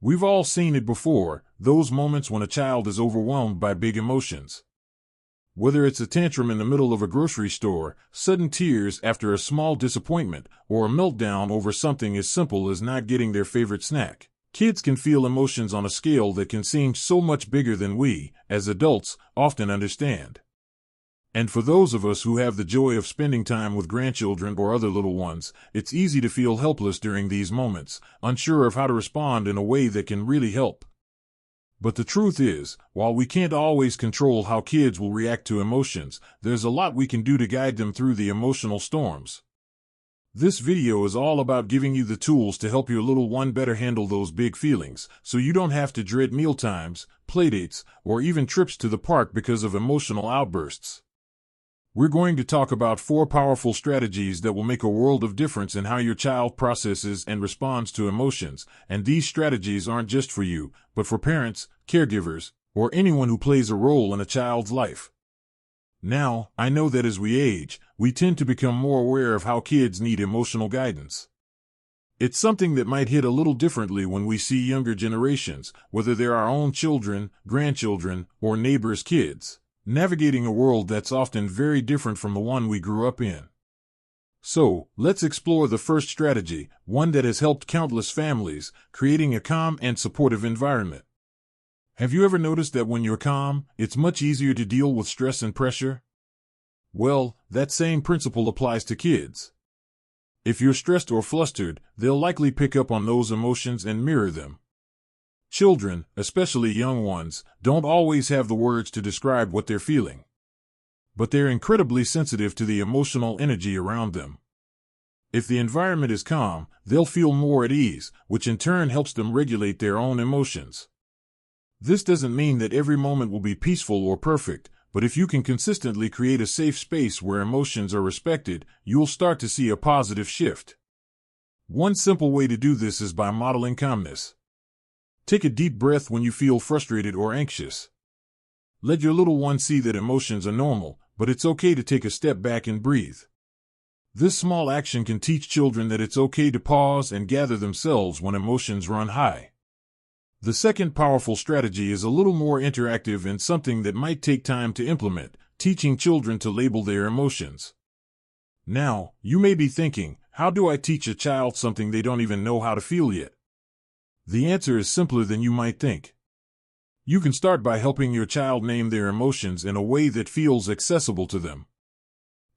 We've all seen it before, those moments when a child is overwhelmed by big emotions. Whether it's a tantrum in the middle of a grocery store, sudden tears after a small disappointment, or a meltdown over something as simple as not getting their favorite snack. Kids can feel emotions on a scale that can seem so much bigger than we, as adults, often understand. And for those of us who have the joy of spending time with grandchildren or other little ones, it's easy to feel helpless during these moments, unsure of how to respond in a way that can really help. But the truth is, while we can't always control how kids will react to emotions, there's a lot we can do to guide them through the emotional storms. This video is all about giving you the tools to help your little one better handle those big feelings, so you don't have to dread mealtimes, playdates, or even trips to the park because of emotional outbursts. We're going to talk about 4 powerful strategies that will make a world of difference in how your child processes and responds to emotions, and these strategies aren't just for you, but for parents, caregivers, or anyone who plays a role in a child's life. Now, I know that as we age, we tend to become more aware of how kids need emotional guidance. It's something that might hit a little differently when we see younger generations, whether they're our own children, grandchildren, or neighbors' kids, navigating a world that's often very different from the one we grew up in. So, let's explore the first strategy, one that has helped countless families, creating a calm and supportive environment. Have you ever noticed that when you're calm, it's much easier to deal with stress and pressure? Well, that same principle applies to kids. If you're stressed or flustered, they'll likely pick up on those emotions and mirror them. Children, especially young ones, don't always have the words to describe what they're feeling. But they're incredibly sensitive to the emotional energy around them. If the environment is calm, they'll feel more at ease, which in turn helps them regulate their own emotions. This doesn't mean that every moment will be peaceful or perfect, but if you can consistently create a safe space where emotions are respected, you'll start to see a positive shift. One simple way to do this is by modeling calmness. Take a deep breath when you feel frustrated or anxious. Let your little one see that emotions are normal, but it's okay to take a step back and breathe. This small action can teach children that it's okay to pause and gather themselves when emotions run high. The second powerful strategy is a little more interactive and something that might take time to implement, teaching children to label their emotions. Now, you may be thinking, how do I teach a child something they don't even know how to feel yet? The answer is simpler than you might think. You can start by helping your child name their emotions in a way that feels accessible to them.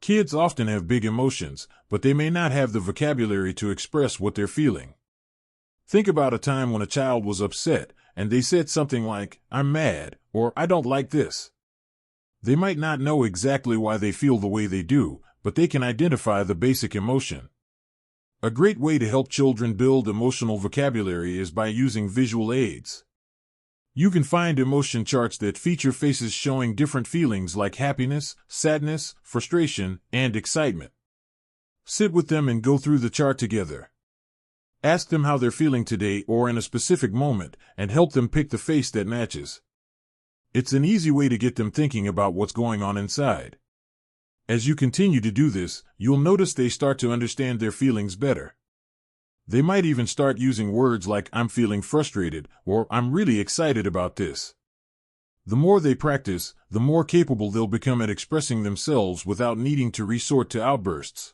Kids often have big emotions, but they may not have the vocabulary to express what they're feeling. Think about a time when a child was upset, and they said something like, "I'm mad," or "I don't like this." They might not know exactly why they feel the way they do, but they can identify the basic emotion. A great way to help children build emotional vocabulary is by using visual aids. You can find emotion charts that feature faces showing different feelings like happiness, sadness, frustration, and excitement. Sit with them and go through the chart together. Ask them how they're feeling today or in a specific moment, and help them pick the face that matches. It's an easy way to get them thinking about what's going on inside. As you continue to do this, you'll notice they start to understand their feelings better. They might even start using words like "I'm feeling frustrated" or "I'm really excited about this." The more they practice, the more capable they'll become at expressing themselves without needing to resort to outbursts.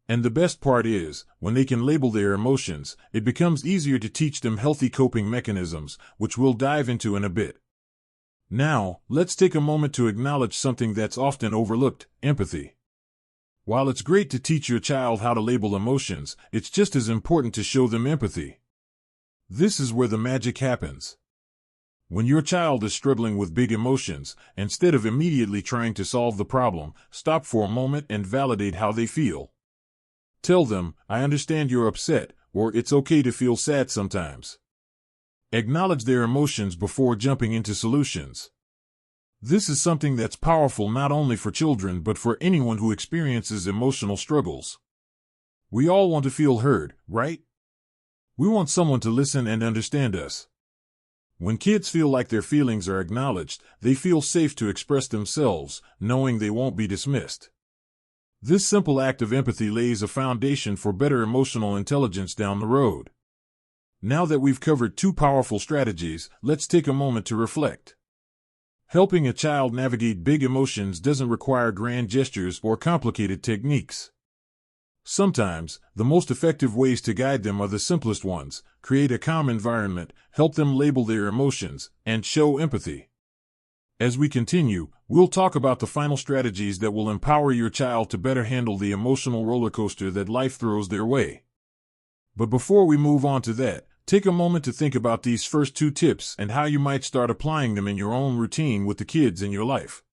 And the best part is, when they can label their emotions, it becomes easier to teach them healthy coping mechanisms, which we'll dive into in a bit. Now, let's take a moment to acknowledge something that's often overlooked: empathy. While it's great to teach your child how to label emotions, it's just as important to show them empathy. This is where the magic happens. When your child is struggling with big emotions, instead of immediately trying to solve the problem, stop for a moment and validate how they feel. Tell them, "I understand you're upset," or "It's okay to feel sad sometimes." Acknowledge their emotions before jumping into solutions. This is something that's powerful not only for children but for anyone who experiences emotional struggles. We all want to feel heard, right? We want someone to listen and understand us. When kids feel like their feelings are acknowledged, they feel safe to express themselves, knowing they won't be dismissed. This simple act of empathy lays a foundation for better emotional intelligence down the road. Now that we've covered two powerful strategies, let's take a moment to reflect. Helping a child navigate big emotions doesn't require grand gestures or complicated techniques. Sometimes, the most effective ways to guide them are the simplest ones: create a calm environment, help them label their emotions, and show empathy. As we continue, we'll talk about the final strategies that will empower your child to better handle the emotional roller coaster that life throws their way. But before we move on to that, take a moment to think about these first two tips and how you might start applying them in your own routine with the kids in your life.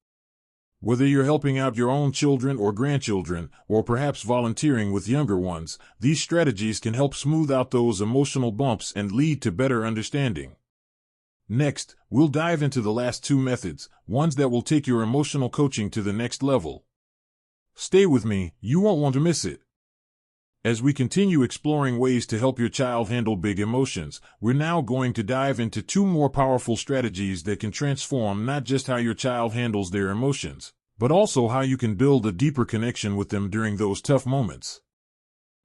Whether you're helping out your own children or grandchildren, or perhaps volunteering with younger ones, these strategies can help smooth out those emotional bumps and lead to better understanding. Next, we'll dive into the last two methods, ones that will take your emotional coaching to the next level. Stay with me, you won't want to miss it. As we continue exploring ways to help your child handle big emotions, we're now going to dive into two more powerful strategies that can transform not just how your child handles their emotions, but also how you can build a deeper connection with them during those tough moments.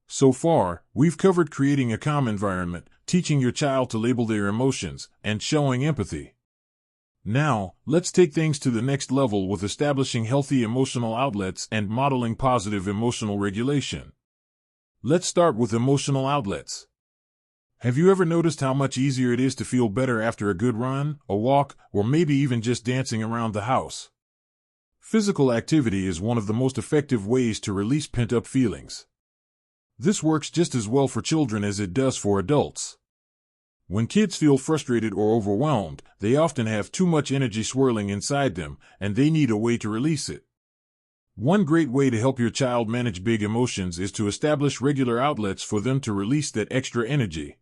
So far, we've covered creating a calm environment, teaching your child to label their emotions, and showing empathy. Now, let's take things to the next level with establishing healthy emotional outlets and modeling positive emotional regulation. Let's start with emotional outlets. Have you ever noticed how much easier it is to feel better after a good run, a walk, or maybe even just dancing around the house? Physical activity is one of the most effective ways to release pent-up feelings. This works just as well for children as it does for adults. When kids feel frustrated or overwhelmed, they often have too much energy swirling inside them, and they need a way to release it. One great way to help your child manage big emotions is to establish regular outlets for them to release that extra energy.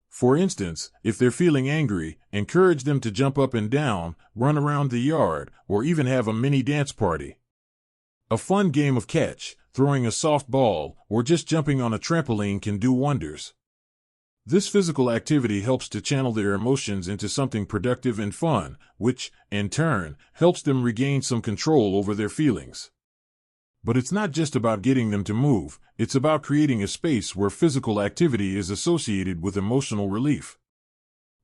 For instance, if they're feeling angry, encourage them to jump up and down, run around the yard, or even have a mini dance party. A fun game of catch, throwing a soft ball, or just jumping on a trampoline can do wonders. This physical activity helps to channel their emotions into something productive and fun, which, in turn, helps them regain some control over their feelings. But it's not just about getting them to move, it's about creating a space where physical activity is associated with emotional relief.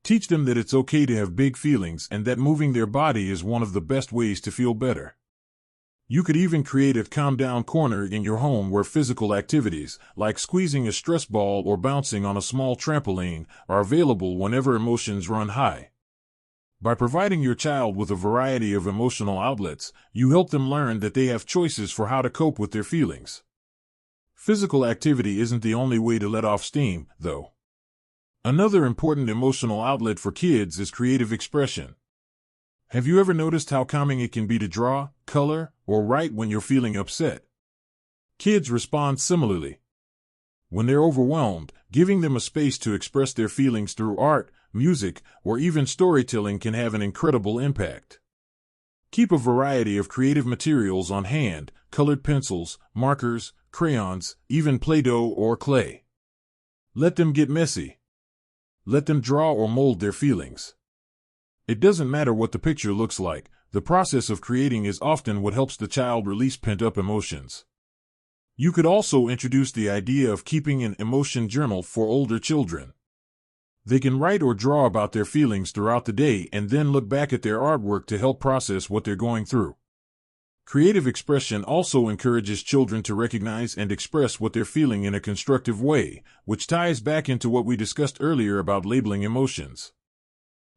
Teach them that it's okay to have big feelings and that moving their body is one of the best ways to feel better. You could even create a calm-down corner in your home where physical activities, like squeezing a stress ball or bouncing on a small trampoline, are available whenever emotions run high. By providing your child with a variety of emotional outlets, you help them learn that they have choices for how to cope with their feelings. Physical activity isn't the only way to let off steam, though. Another important emotional outlet for kids is creative expression. Have you ever noticed how calming it can be to draw, color, or write when you're feeling upset? Kids respond similarly. When they're overwhelmed, giving them a space to express their feelings through art, music, or even storytelling can have an incredible impact. Keep a variety of creative materials on hand: colored pencils, markers, crayons, even Play-Doh or clay. Let them get messy. Let them draw or mold their feelings. It doesn't matter what the picture looks like, the process of creating is often what helps the child release pent-up emotions. You could also introduce the idea of keeping an emotion journal for older children. They can write or draw about their feelings throughout the day and then look back at their artwork to help process what they're going through. Creative expression also encourages children to recognize and express what they're feeling in a constructive way, which ties back into what we discussed earlier about labeling emotions.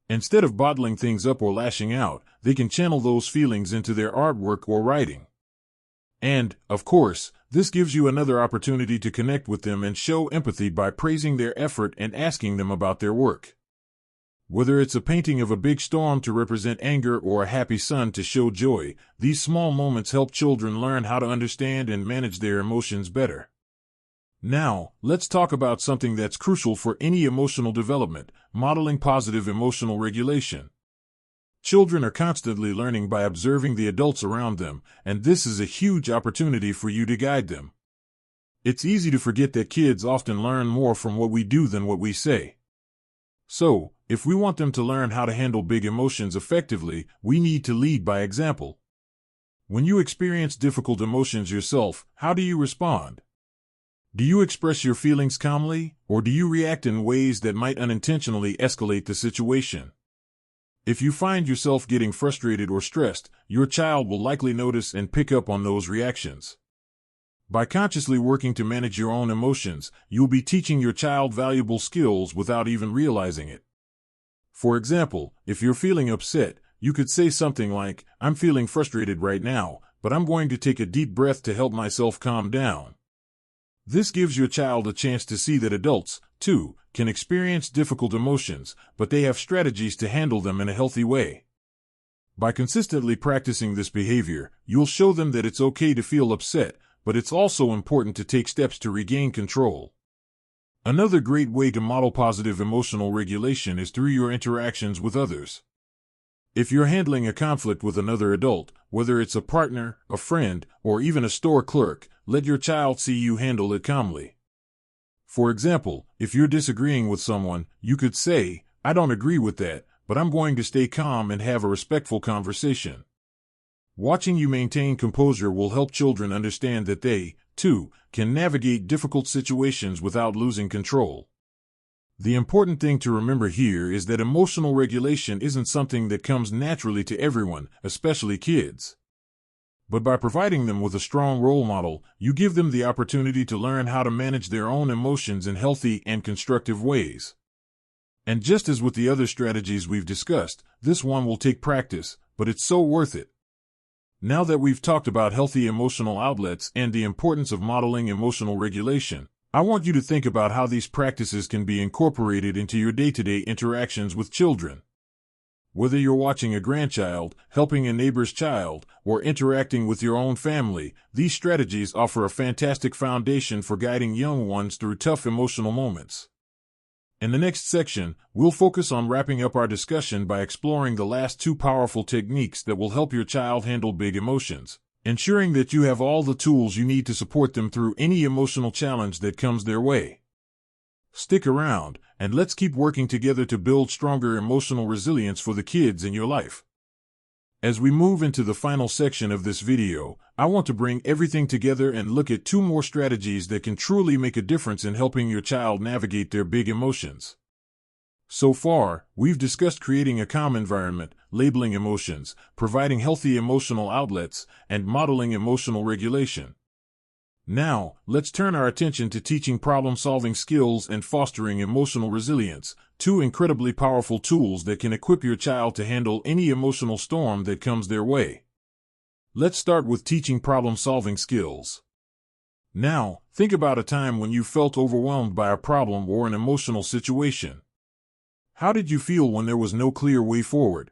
Instead of bottling things up or lashing out, they can channel those feelings into their artwork or writing. And, of course, this gives you another opportunity to connect with them and show empathy by praising their effort and asking them about their work. Whether it's a painting of a big storm to represent anger or a happy sun to show joy, these small moments help children learn how to understand and manage their emotions better. Now, let's talk about something that's crucial for any emotional development: modeling positive emotional regulation. Children are constantly learning by observing the adults around them, and this is a huge opportunity for you to guide them. It's easy to forget that kids often learn more from what we do than what we say. So, if we want them to learn how to handle big emotions effectively, we need to lead by example. When you experience difficult emotions yourself, how do you respond? Do you express your feelings calmly, or do you react in ways that might unintentionally escalate the situation? If you find yourself getting frustrated or stressed, your child will likely notice and pick up on those reactions. By consciously working to manage your own emotions, you'll be teaching your child valuable skills without even realizing it. For example, if you're feeling upset, you could say something like, "I'm feeling frustrated right now, but I'm going to take a deep breath to help myself calm down." This gives your child a chance to see that adults, too, can experience difficult emotions, but they have strategies to handle them in a healthy way. By consistently practicing this behavior, you'll show them that it's okay to feel upset, but it's also important to take steps to regain control. Another great way to model positive emotional regulation is through your interactions with others. If you're handling a conflict with another adult, whether it's a partner, a friend, or even a store clerk, let your child see you handle it calmly. For example, if you're disagreeing with someone, you could say, "I don't agree with that, but I'm going to stay calm and have a respectful conversation." Watching you maintain composure will help children understand that they, too, can navigate difficult situations without losing control. The important thing to remember here is that emotional regulation isn't something that comes naturally to everyone, especially kids. But by providing them with a strong role model, you give them the opportunity to learn how to manage their own emotions in healthy and constructive ways. And just as with the other strategies we've discussed, this one will take practice, but it's so worth it. Now that we've talked about healthy emotional outlets and the importance of modeling emotional regulation, I want you to think about how these practices can be incorporated into your day-to-day interactions with children. Whether you're watching a grandchild, helping a neighbor's child, or interacting with your own family, these strategies offer a fantastic foundation for guiding young ones through tough emotional moments. In the next section, we'll focus on wrapping up our discussion by exploring the last two powerful techniques that will help your child handle big emotions, ensuring that you have all the tools you need to support them through any emotional challenge that comes their way. Stick around, and let's keep working together to build stronger emotional resilience for the kids in your life. As we move into the final section of this video, I want to bring everything together and look at two more strategies that can truly make a difference in helping your child navigate their big emotions. So far, we've discussed creating a calm environment, labeling emotions, providing healthy emotional outlets, and modeling emotional regulation. Now, let's turn our attention to teaching problem-solving skills and fostering emotional resilience, two incredibly powerful tools that can equip your child to handle any emotional storm that comes their way. Let's start with teaching problem-solving skills. Now, think about a time when you felt overwhelmed by a problem or an emotional situation. How did you feel when there was no clear way forward?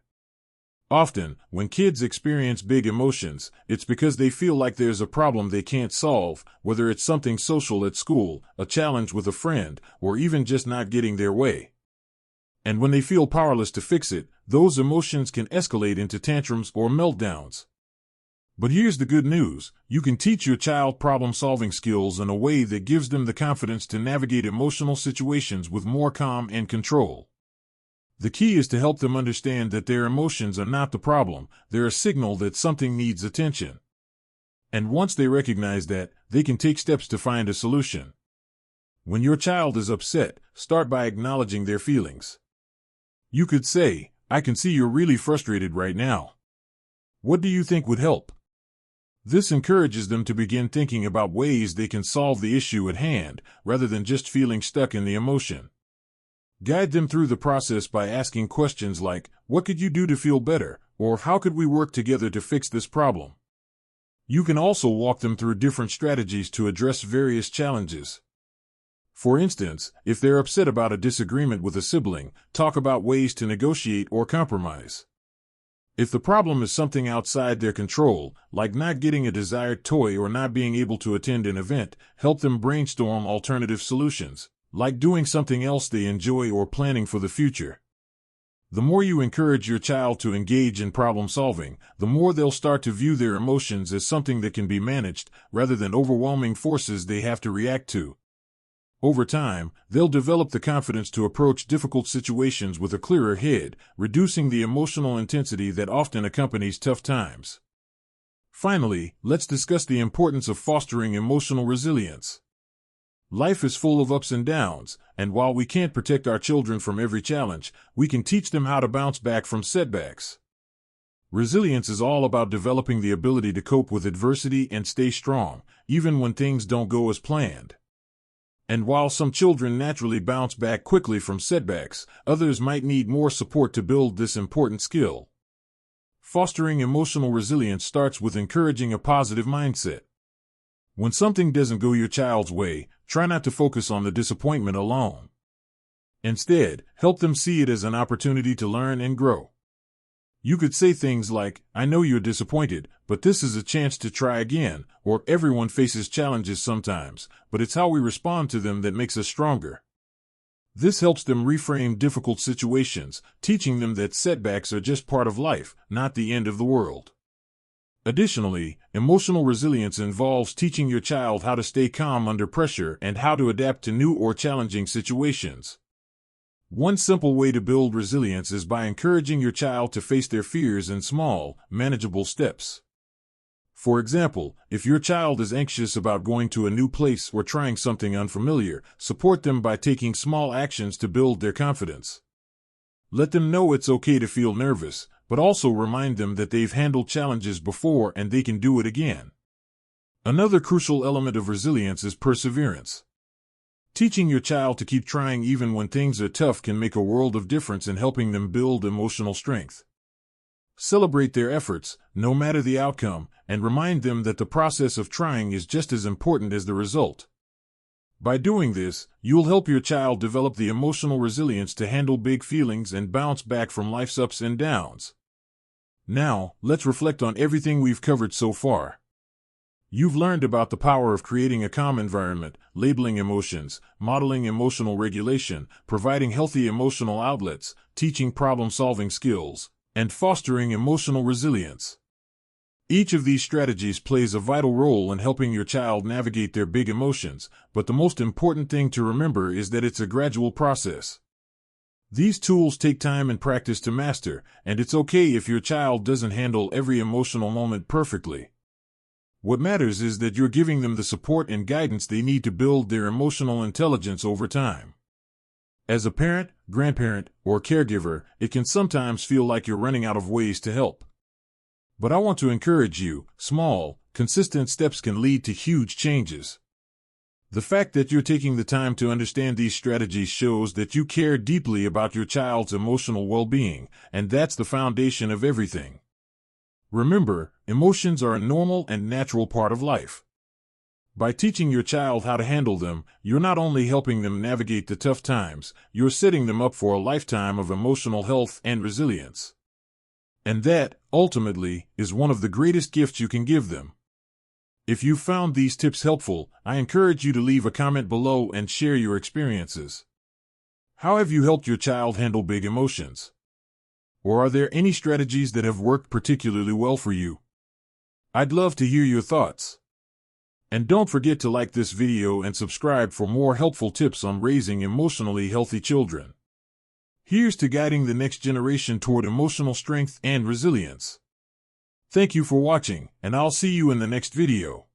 Often, when kids experience big emotions, it's because they feel like there's a problem they can't solve, whether it's something social at school, a challenge with a friend, or even just not getting their way. And when they feel powerless to fix it, those emotions can escalate into tantrums or meltdowns. But here's the good news: you can teach your child problem-solving skills in a way that gives them the confidence to navigate emotional situations with more calm and control. The key is to help them understand that their emotions are not the problem, they're a signal that something needs attention. And once they recognize that, they can take steps to find a solution. When your child is upset, start by acknowledging their feelings. You could say, "I can see you're really frustrated right now. What do you think would help?" This encourages them to begin thinking about ways they can solve the issue at hand, rather than just feeling stuck in the emotion. Guide them through the process by asking questions like, "What could you do to feel better?" or "How could we work together to fix this problem?" You can also walk them through different strategies to address various challenges. For instance, if they're upset about a disagreement with a sibling, talk about ways to negotiate or compromise. If the problem is something outside their control, like not getting a desired toy or not being able to attend an event, help them brainstorm alternative solutions, like doing something else they enjoy or planning for the future. The more you encourage your child to engage in problem solving, the more they'll start to view their emotions as something that can be managed, rather than overwhelming forces they have to react to. Over time, they'll develop the confidence to approach difficult situations with a clearer head, reducing the emotional intensity that often accompanies tough times. Finally, let's discuss the importance of fostering emotional resilience. Life is full of ups and downs, and while we can't protect our children from every challenge, we can teach them how to bounce back from setbacks. Resilience is all about developing the ability to cope with adversity and stay strong, even when things don't go as planned. And while some children naturally bounce back quickly from setbacks, others might need more support to build this important skill. Fostering emotional resilience starts with encouraging a positive mindset. When something doesn't go your child's way, try not to focus on the disappointment alone. Instead, help them see it as an opportunity to learn and grow. You could say things like, "I know you're disappointed, but this is a chance to try again," or "Everyone faces challenges sometimes, but it's how we respond to them that makes us stronger." This helps them reframe difficult situations, teaching them that setbacks are just part of life, not the end of the world. Additionally, emotional resilience involves teaching your child how to stay calm under pressure and how to adapt to new or challenging situations. One simple way to build resilience is by encouraging your child to face their fears in small, manageable steps. For example, if your child is anxious about going to a new place or trying something unfamiliar, support them by taking small actions to build their confidence. Let them know it's okay to feel nervous, but also remind them that they've handled challenges before and they can do it again. Another crucial element of resilience is perseverance. Teaching your child to keep trying even when things are tough can make a world of difference in helping them build emotional strength. Celebrate their efforts, no matter the outcome, and remind them that the process of trying is just as important as the result. By doing this, you'll help your child develop the emotional resilience to handle big feelings and bounce back from life's ups and downs. Now, let's reflect on everything we've covered so far. You've learned about the power of creating a calm environment, labeling emotions, modeling emotional regulation, providing healthy emotional outlets, teaching problem-solving skills, and fostering emotional resilience. Each of these strategies plays a vital role in helping your child navigate their big emotions, but the most important thing to remember is that it's a gradual process. These tools take time and practice to master, and it's okay if your child doesn't handle every emotional moment perfectly. What matters is that you're giving them the support and guidance they need to build their emotional intelligence over time. As a parent, grandparent, or caregiver, it can sometimes feel like you're running out of ways to help. But I want to encourage you, small, consistent steps can lead to huge changes. The fact that you're taking the time to understand these strategies shows that you care deeply about your child's emotional well-being, and that's the foundation of everything. Remember, emotions are a normal and natural part of life. By teaching your child how to handle them, you're not only helping them navigate the tough times, you're setting them up for a lifetime of emotional health and resilience. And that, ultimately, is one of the greatest gifts you can give them. If you found these tips helpful, I encourage you to leave a comment below and share your experiences. How have you helped your child handle big emotions? Or are there any strategies that have worked particularly well for you? I'd love to hear your thoughts. And don't forget to like this video and subscribe for more helpful tips on raising emotionally healthy children. Here's to guiding the next generation toward emotional strength and resilience. Thank you for watching, and I'll see you in the next video.